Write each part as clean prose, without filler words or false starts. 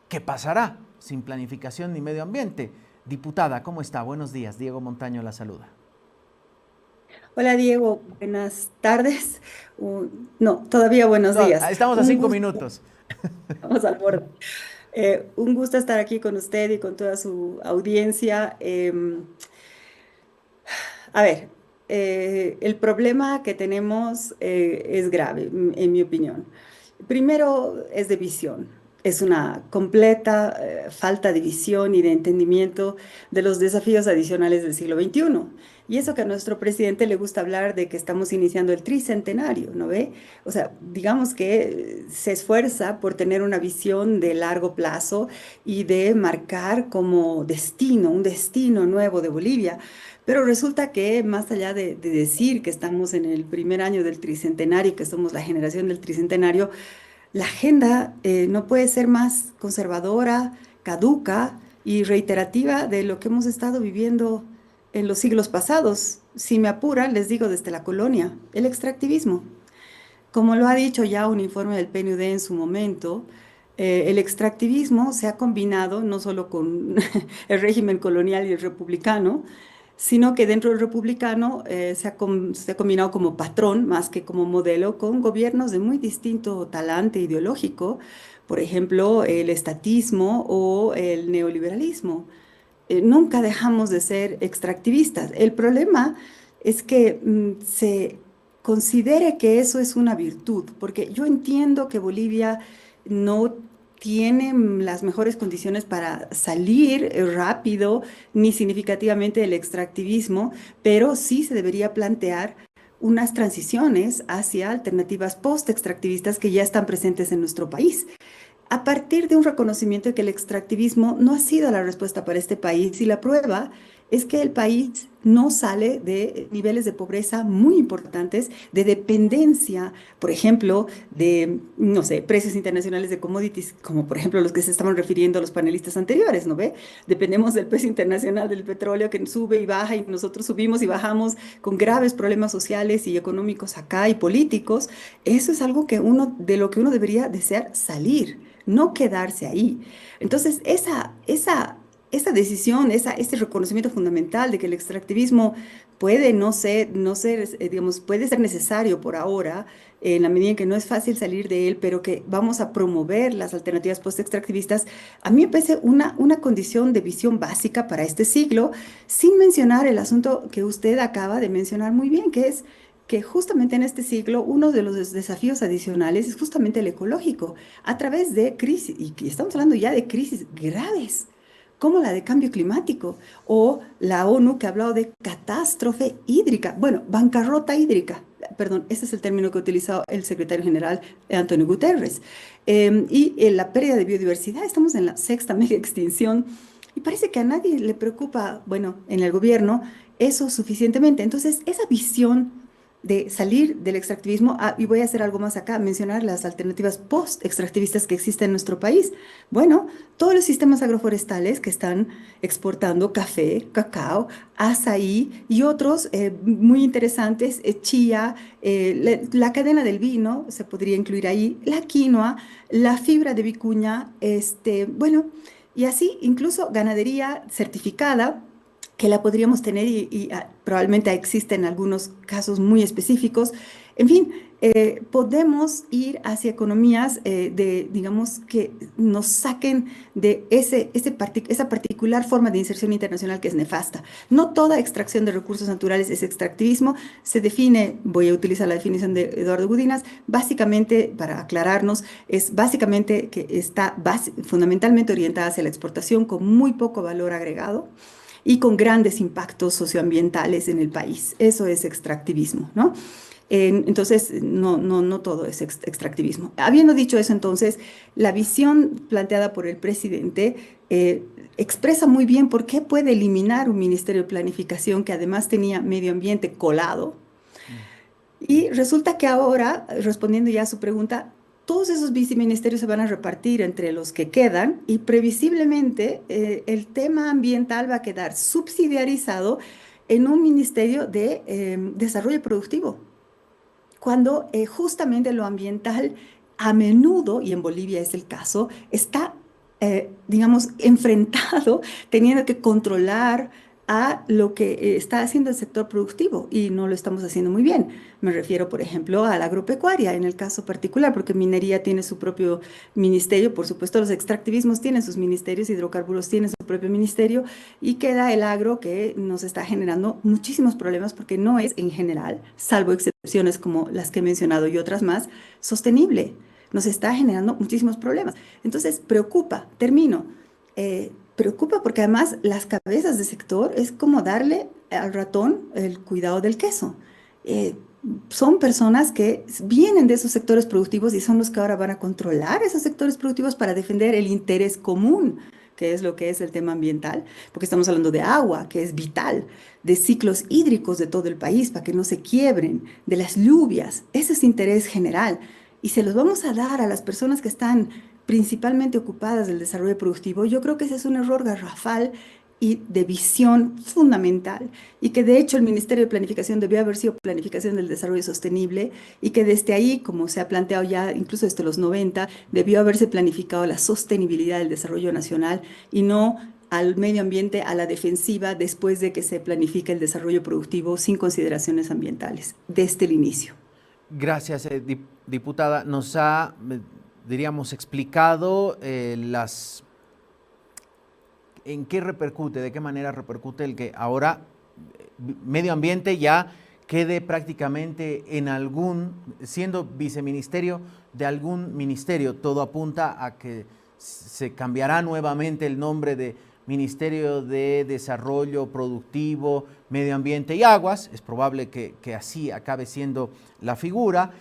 ¿Qué pasará sin planificación ni medio ambiente? Diputada, ¿cómo está? Buenos días. Diego Montaño la saluda. Hola Diego, buenas tardes. No, todavía buenos No, días. estamos a Un 5 minutos. gusto, vamos al borde. Un gusto estar aquí con usted y con toda su audiencia. A ver, el problema que tenemos es grave, en mi opinión. Primero es de visión. Es una completa falta de visión y de entendimiento de los desafíos adicionales del siglo XXI. Y eso que a nuestro presidente le gusta hablar de que estamos iniciando el tricentenario, ¿no ve? O sea, digamos que se esfuerza por tener una visión de largo plazo y de marcar como destino, un destino nuevo de Bolivia. Pero resulta que más allá de decir que estamos en el primer año del tricentenario, que somos la generación del tricentenario, la agenda no puede ser más conservadora, caduca y reiterativa de lo que hemos estado viviendo en los siglos pasados. Si me apura, les digo desde la colonia, el extractivismo. Como lo ha dicho ya un informe del PNUD en su momento, el extractivismo se ha combinado no solo con el régimen colonial y el republicano, sino que dentro del republicano se ha combinado como patrón más que como modelo con gobiernos de muy distinto talante ideológico, por ejemplo, el estatismo o el neoliberalismo. Nunca dejamos de ser extractivistas. El problema es que se considere que eso es una virtud, porque yo entiendo que Bolivia no tiene las mejores condiciones para salir rápido ni significativamente del extractivismo, pero sí se debería plantear unas transiciones hacia alternativas post-extractivistas que ya están presentes en nuestro país a partir de un reconocimiento de que el extractivismo no ha sido la respuesta para este país y la prueba es que el país no sale de niveles de pobreza muy importantes, de dependencia, por ejemplo, de, no sé, precios internacionales de commodities, como por ejemplo los que se estaban refiriendo a los panelistas anteriores, ¿no ve? Dependemos del precio internacional del petróleo que sube y baja y nosotros subimos y bajamos con graves problemas sociales y económicos acá y políticos. Eso es algo que de lo que uno debería desear salir, no quedarse ahí. Entonces, esa decisión, ese reconocimiento fundamental de que el extractivismo puede no ser, digamos, puede ser necesario por ahora, en la medida en que no es fácil salir de él, pero que vamos a promover las alternativas post-extractivistas, a mí me parece una condición de visión básica para este siglo, sin mencionar el asunto que usted acaba de mencionar muy bien, que es que justamente en este siglo uno de los desafíos adicionales es justamente el ecológico a través de crisis, y que estamos hablando ya de crisis graves, como la de cambio climático, o la ONU que ha hablado de catástrofe hídrica, bueno, bancarrota hídrica, perdón, ese es el término que ha utilizado el secretario general Antonio Guterres, la pérdida de biodiversidad, estamos en la sexta mega extinción, y parece que a nadie le preocupa, bueno, en el gobierno, eso suficientemente. Entonces, esa visión de salir del extractivismo, y voy a hacer algo más acá, mencionar las alternativas post-extractivistas que existen en nuestro país. Bueno, todos los sistemas agroforestales que están exportando café, cacao, azaí y otros muy interesantes, chía, la cadena del vino, se podría incluir ahí, la quinoa, la fibra de vicuña, bueno, y así incluso ganadería certificada que la podríamos tener probablemente existe en algunos casos muy específicos. En fin, podemos ir hacia economías digamos, que nos saquen de esa particular forma de inserción internacional que es nefasta. No toda extracción de recursos naturales es extractivismo. Se define, voy a utilizar la definición de Eduardo Gudinas, básicamente, para aclararnos, es básicamente que está fundamentalmente orientada hacia la exportación con muy poco valor agregado y con grandes impactos socioambientales en el país. Eso es extractivismo, ¿no? Entonces, no todo es extractivismo. Habiendo dicho eso, entonces, la visión planteada por el presidente expresa muy bien por qué puede eliminar un ministerio de planificación que además tenía medio ambiente colado, Mm. y resulta que ahora, respondiendo ya a su pregunta, todos esos viceministerios se van a repartir entre los que quedan y previsiblemente el tema ambiental va a quedar subsidiarizado en un ministerio de desarrollo productivo, cuando justamente lo ambiental a menudo, y en Bolivia es el caso, está digamos, enfrentado, teniendo que controlar a lo que está haciendo el sector productivo y no lo estamos haciendo muy bien. Me refiero, por ejemplo, a la agropecuaria en el caso particular, porque minería tiene su propio ministerio, por supuesto los extractivismos tienen sus ministerios, hidrocarburos tienen su propio ministerio y queda el agro que nos está generando muchísimos problemas porque no es en general, salvo excepciones como las que he mencionado y otras más, sostenible. Nos está generando muchísimos problemas. Entonces, preocupa, termino, preocupa porque además las cabezas de sector es como darle al ratón el cuidado del queso. Eh, Son personas que vienen de esos sectores productivos y son los que ahora van a controlar esos sectores productivos para defender el interés común, que es lo que es el tema ambiental, porque estamos hablando de agua, que es vital, de ciclos hídricos de todo el país para que no se quiebren, de las lluvias, ese es interés general. Y se los vamos a dar a las personas que están principalmente ocupadas del desarrollo productivo, yo creo que ese es un error garrafal y de visión fundamental, y que de hecho el Ministerio de Planificación debió haber sido Planificación del Desarrollo Sostenible, y que desde ahí, como se ha planteado ya incluso desde los 90, debió haberse planificado la sostenibilidad del desarrollo nacional y no al medio ambiente a la defensiva después de que se planifica el desarrollo productivo sin consideraciones ambientales, desde el inicio. Gracias, diputada. Nos ha, diríamos, explicado en qué repercute, de qué manera repercute el que ahora medio ambiente ya quede prácticamente siendo viceministerio de algún ministerio. Todo apunta a que se cambiará nuevamente el nombre de Ministerio de Desarrollo Productivo, Medio Ambiente y Aguas. Es probable que así acabe siendo la figura,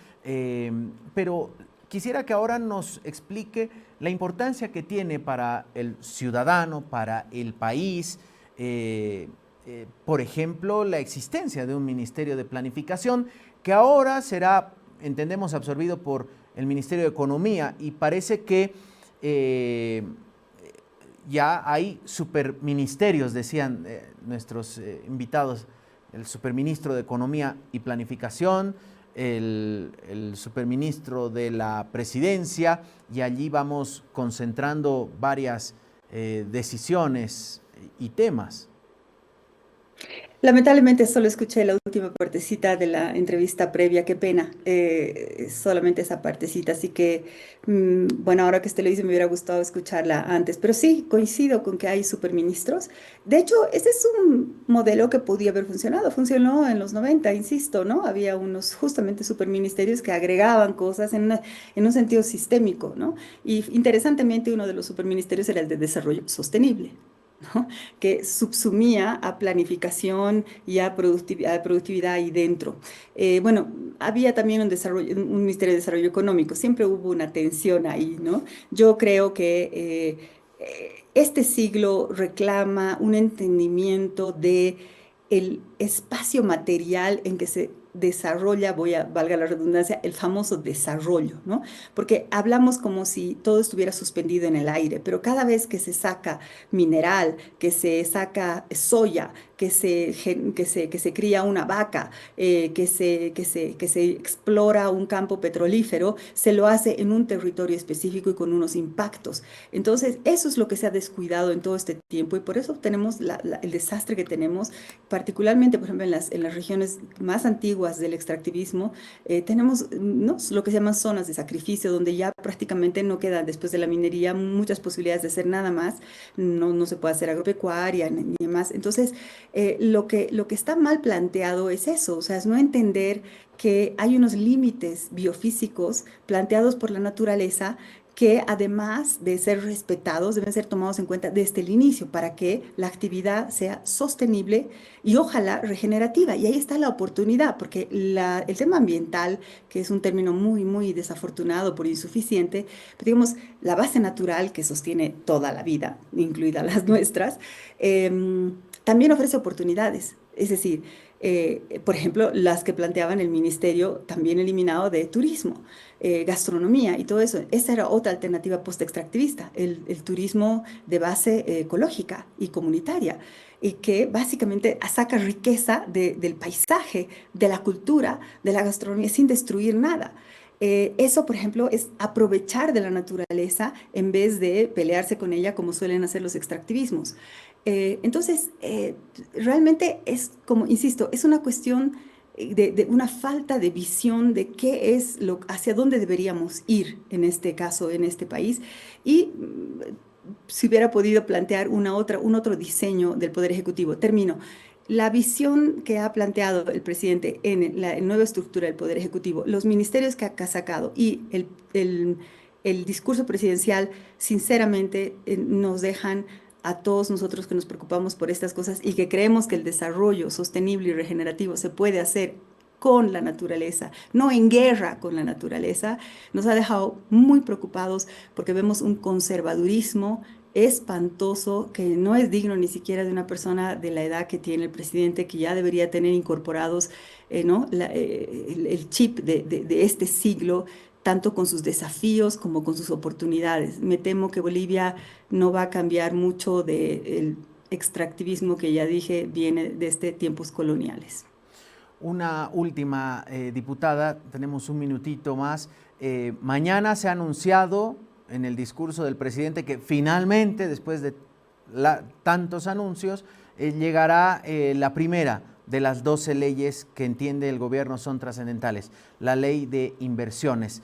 pero quisiera que ahora nos explique la importancia que tiene para el ciudadano, para el país, por ejemplo, la existencia de un Ministerio de Planificación que ahora será, entendemos, absorbido por el Ministerio de Economía, y parece que ya hay superministerios, decían nuestros invitados, el superministro de Economía y Planificación, el superministro de la Presidencia, y allí vamos concentrando varias decisiones y temas. Lamentablemente solo escuché la última partecita de la entrevista previa, qué pena, solamente esa partecita, así que, bueno, ahora que usted lo dice, me hubiera gustado escucharla antes, pero sí, coincido con que hay superministros. De hecho, ese es un modelo que podía haber funcionado, funcionó en los 90, insisto, ¿no? Había unos justamente superministerios que agregaban cosas en un sentido sistémico, ¿no? Y interesantemente uno de los superministerios era el de desarrollo sostenible. ¿No? Que subsumía a planificación y a productividad ahí dentro. Bueno, había también un Ministerio de Desarrollo Económico, siempre hubo una tensión ahí, ¿no? Yo creo que este siglo reclama un entendimiento de el espacio material en que se desarrolla, valga la redundancia, el famoso desarrollo, ¿no? Porque hablamos como si todo estuviera suspendido en el aire, pero cada vez que se saca mineral, que se saca soya, que se cría una vaca, que se explora un campo petrolífero, se lo hace en un territorio específico y con unos impactos. Entonces, eso es lo que se ha descuidado en todo este tiempo y por eso tenemos el desastre que tenemos, particularmente, por ejemplo, en las regiones más antiguas del extractivismo, tenemos, ¿no?, lo que se llaman zonas de sacrificio, donde ya prácticamente no quedan después de la minería muchas posibilidades de hacer nada más, no se puede hacer agropecuaria ni demás. Entonces, lo que está mal planteado es eso, o sea, es no entender que hay unos límites biofísicos planteados por la naturaleza que además de ser respetados, deben ser tomados en cuenta desde el inicio para que la actividad sea sostenible y ojalá regenerativa. Y ahí está la oportunidad, porque el tema ambiental, que es un término muy, muy desafortunado por insuficiente, pero digamos, la base natural que sostiene toda la vida, incluidas las nuestras, también ofrece oportunidades. Es decir, por ejemplo, las que planteaban el ministerio también eliminado de turismo, gastronomía y todo eso. Esa era otra alternativa post-extractivista, el turismo de base ecológica y comunitaria, y que básicamente saca riqueza del paisaje, de la cultura, de la gastronomía, sin destruir nada. Eso, por ejemplo, es aprovechar de la naturaleza en vez de pelearse con ella como suelen hacer los extractivismos. Entonces, realmente es como, insisto, es una cuestión de una falta de visión de qué es hacia dónde deberíamos ir en este caso, en este país. Y si hubiera podido plantear un otro diseño del Poder Ejecutivo. Termino. La visión que ha planteado el presidente en la nueva estructura del Poder Ejecutivo, los ministerios que ha sacado y el discurso presidencial, sinceramente, nos dejan a todos nosotros que nos preocupamos por estas cosas y que creemos que el desarrollo sostenible y regenerativo se puede hacer con la naturaleza, no en guerra con la naturaleza, nos ha dejado muy preocupados porque vemos un conservadurismo espantoso que no es digno ni siquiera de una persona de la edad que tiene el presidente, que ya debería tener incorporados, ¿no? El chip de este siglo, tanto con sus desafíos como con sus oportunidades. Me temo que Bolivia no va a cambiar mucho del extractivismo que ya dije viene desde tiempos coloniales. Una última, diputada, tenemos un minutito más. Mañana se ha anunciado en el discurso del presidente que finalmente, después de tantos anuncios, llegará la primera de las 12 leyes que entiende el gobierno son trascendentales, la ley de inversiones.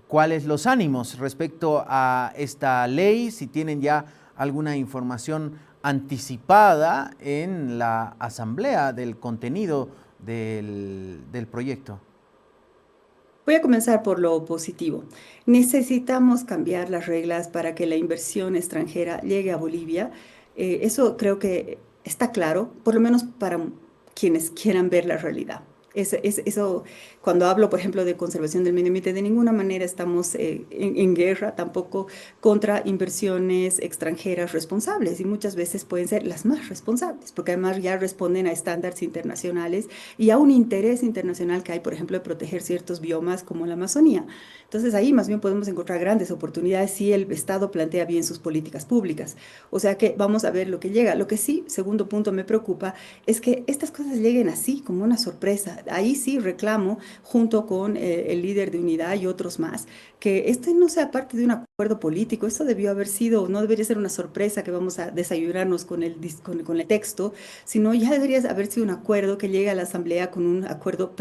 ¿Cuáles los ánimos respecto a esta ley? Si tienen ya alguna información anticipada en la asamblea del contenido del proyecto. Voy a comenzar por lo positivo. Necesitamos cambiar las reglas para que la inversión extranjera llegue a Bolivia. Eso creo que está claro, por lo menos para quienes quieran ver la realidad. Eso, cuando hablo, por ejemplo, de conservación del medio ambiente, de ninguna manera estamos en guerra tampoco contra inversiones extranjeras responsables y muchas veces pueden ser las más responsables, porque además ya responden a estándares internacionales y a un interés internacional que hay, por ejemplo, de proteger ciertos biomas como la Amazonía. Entonces ahí más bien podemos encontrar grandes oportunidades si el Estado plantea bien sus políticas públicas. O sea que vamos a ver lo que llega. Lo que sí, segundo punto, me preocupa es que estas cosas lleguen así, como una sorpresa. Ahí sí reclamo, junto con el líder de Unidad y otros más, que este no sea parte de un acuerdo político. Esto debió haber sido, no debería ser una sorpresa que vamos a desayunarnos con el texto, sino ya debería haber sido un acuerdo que llegue a la Asamblea con un acuerdo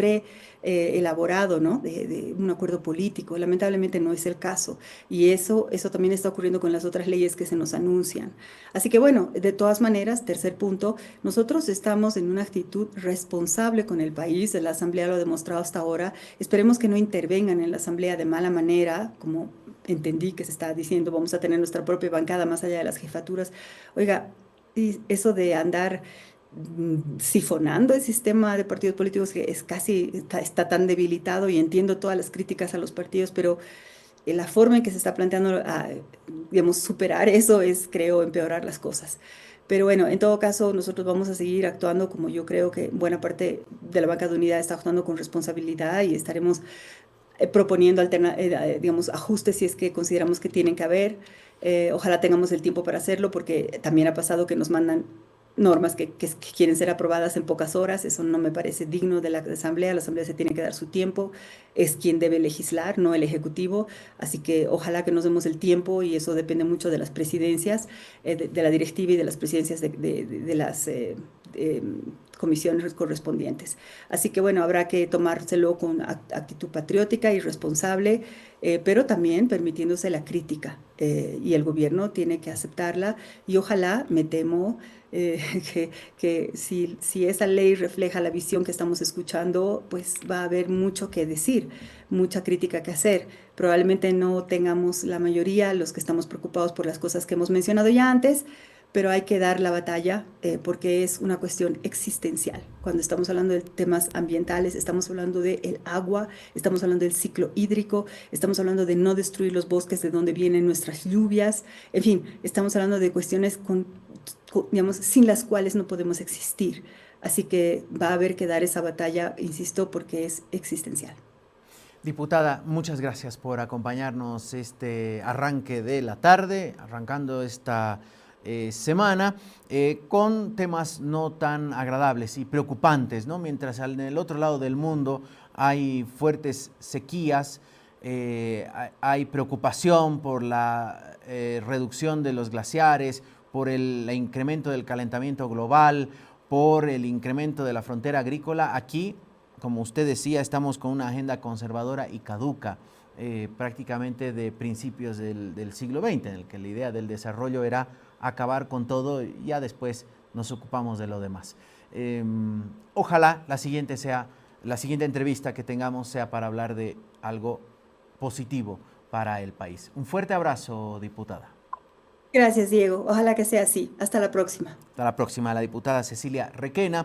elaborado, ¿no? De un acuerdo político. Lamentablemente no es el caso. Y eso también está ocurriendo con las otras leyes que se nos anuncian. Así que bueno, de todas maneras, tercer punto, nosotros estamos en una actitud responsable con el país. La Asamblea lo ha demostrado hasta ahora. Esperemos que no intervengan en la Asamblea de mala manera, como entendí que se está diciendo, vamos a tener nuestra propia bancada más allá de las jefaturas. Oiga, y eso de andar sifonando el sistema de partidos políticos que es casi está tan debilitado y entiendo todas las críticas a los partidos, pero la forma en que se está planteando, digamos, superar eso es, creo, empeorar las cosas. Pero bueno, en todo caso, nosotros vamos a seguir actuando como yo creo que buena parte de la banca de unidad está actuando con responsabilidad y estaremos proponiendo digamos, ajustes si es que consideramos que tienen que haber. Ojalá tengamos el tiempo para hacerlo porque también ha pasado que nos mandan normas que quieren ser aprobadas en pocas horas. Eso no me parece digno de la Asamblea. La Asamblea se tiene que dar su tiempo. Es quien debe legislar, no el Ejecutivo. Así que ojalá que nos demos el tiempo y eso depende mucho de las presidencias, de la directiva y de las presidencias de las eh, comisiones correspondientes. Así que bueno, habrá que tomárselo con actitud patriótica y responsable, pero también permitiéndose la crítica. Y el gobierno tiene que aceptarla y ojalá, me temo, eh, que si esa ley refleja la visión que estamos escuchando, pues va a haber mucho que decir, mucha crítica que hacer. Probablemente no tengamos la mayoría, los que estamos preocupados por las cosas que hemos mencionado ya antes, pero hay que dar la batalla porque es una cuestión existencial. Cuando estamos hablando de temas ambientales, estamos hablando del agua, estamos hablando del ciclo hídrico, estamos hablando de no destruir los bosques de donde vienen nuestras lluvias, en fin, estamos hablando de cuestiones digamos, sin las cuales no podemos existir. Así que va a haber que dar esa batalla, insisto, porque es existencial. Diputada, muchas gracias por acompañarnos este arranque de la tarde, arrancando esta semana con temas no tan agradables y preocupantes, ¿no? Mientras en el otro lado del mundo hay fuertes sequías, hay preocupación por la reducción de los glaciares, por el incremento del calentamiento global, por el incremento de la frontera agrícola. Aquí, como usted decía, estamos con una agenda conservadora y caduca, prácticamente de principios del siglo XX, en el que la idea del desarrollo era acabar con todo y ya después nos ocupamos de lo demás. Ojalá la siguiente entrevista que tengamos sea para hablar de algo positivo para el país. Un fuerte abrazo, diputada. Gracias, Diego. Ojalá que sea así. Hasta la próxima. Hasta la próxima, la diputada Cecilia Requena.